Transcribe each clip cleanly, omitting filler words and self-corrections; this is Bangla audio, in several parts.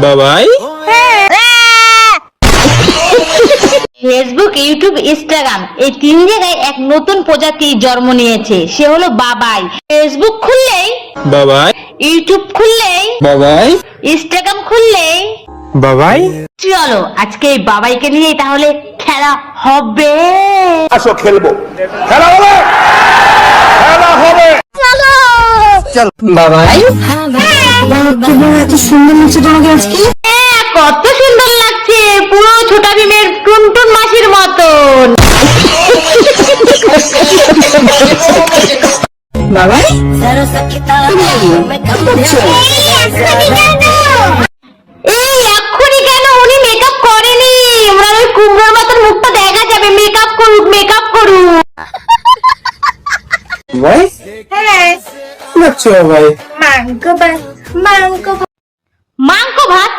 বাবাই ফেসবুক, ইউটিউব, ইনস্টাগ্রাম এই তিন জায়গায় এক নতুন প্রজাতি জন্ম নিয়েছে, সে হলো বাবাই। ফেসবুক খুললেই বাবাই, ইউটিউব খুললেই বাবাই, ইনস্টাগ্রাম খুললেই বাবাই। চলো আজকে এই বাবাইকে নিয়ে তাহলে খেলা হবে। আসো খেলবো, খেলা হবে, খেলা হবে। চলো বাবাই, এত সুন্দর লাগছে তোমাকে আজকে। কত সুন্দর লাগছে, পুরো ছোটা ভীমের টুনটুন মাসির মতন। বাবাই, এই এক্ষুনি কেন? উনি মেকআপ করেনি, ওনার ওই কুমড়োর মতন মুখটা দেখা যাবে। মেকআপ করুক, মেকআপ করুক। বাবাই, হ্যাঁ, লাগছে বাবাই। মাংস ভাত?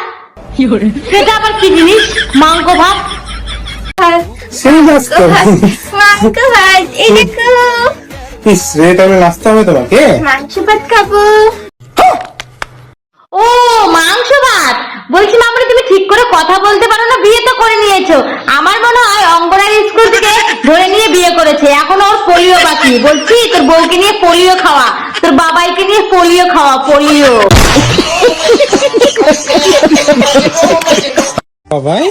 সেটা আবার কি জিনিস? মাংস ভাত? সেই নাস্তা। মাংস ভাত, এই দেখো ইস রে, তাহলে নাস্তা হবে তোমাকে। মাংস ভাত খাবো। ও মাংস ভাত বলছি, মামনি তুমি ঠিক করে কথা বলতে পারো না? বিয়ে তো করে নিয়েছো। আমার মনে হয় অঙ্গনারী স্কুল থেকে ধরে নিয়ে বিয়ে করেছে, এখন ওর পোলিও বাকি। বলছি তোর বউকে নিয়ে পোলিও খাওয়া, তোর বাবাইকে নিয়ে পোলিও খাওয়া, পোলিও। বাবাই,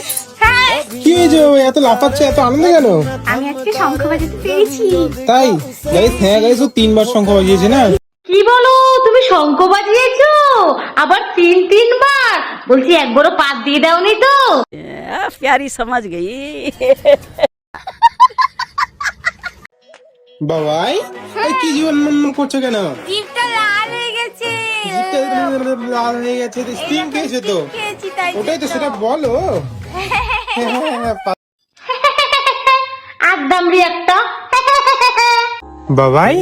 কি হয়েছে বাবাই? এত লাফাচ্ছে, এত আনন্দ কেন? আমি আজকে শঙ্খ বাজাতে পেরেছি। তাই গাইস? হ্যাঁ গাইস, ও 3 বার শঙ্খ বাজিয়েছে না? কি বলো, তুমি শঙ্খ বাজিয়েছো? আবার তিনবার? বলছি একবারও পাত দিয়ে দাওনি তো? प्यारी समझ गई। বাবাই, এই কি জীবন মন করছো কেন? জিভটা লাল হয়ে গেছে। জিভটা লাল হয়ে গেছে, স্টিং খেয়েছে তো? খেয়েছি তাই। ওটাই তো, সেটা বলো। একদমই একটা। বাবাই,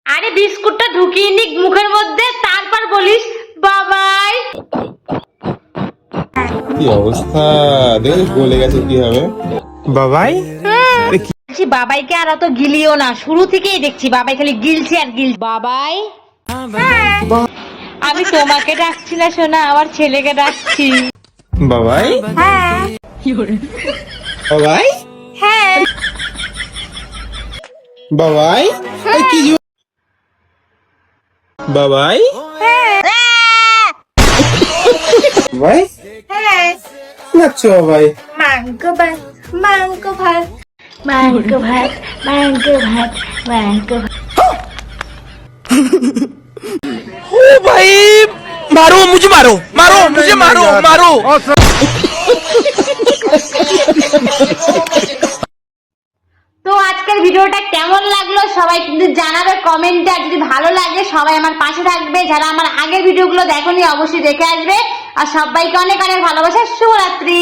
আরে বিস্কুটটা ঢুকিয়ে নিক মুখের মধ্যে, তারপর বলিস বাবাই। কি অবস্থা দেখ, গলে গেছে, কি হবে? বাবাই, বাবাইকে আর অত গিলিও না, শুরু থেকেই দেখছি বাবাই খালি গিলছে আর গিল। বাবাই, আমি তোমাকে ডাকছি না সোনা, আমার ছেলেকে ডাকছি। বাবাই, হ্যাঁ বাবাই, হ্যাঁ বাবাই, এই কি জীবন? বাবাই, বাবাই, হ্যাঁ। নাচছো বাবাই? মাংস ভাত, মাংস ভাত, মাংস ভাত, মাংস ভাত, মাংস ভাত। ओ भाई, मारो मुझे, मारो मारो मुझे, मारो मारो। তো আজকের ভিডিওটা কেমন লাগলো সবাই কিন্তু জানাবে কমেন্টে। আর যদি ভালো লাগে সবাই আমার পাশে থাকবে, যারা আমার আগের ভিডিওগুলো দেখোনি অবশ্যই দেখে আসবে। আর সবাইকে অনেক অনেক ভালোবাসা, শুভরাত্রি।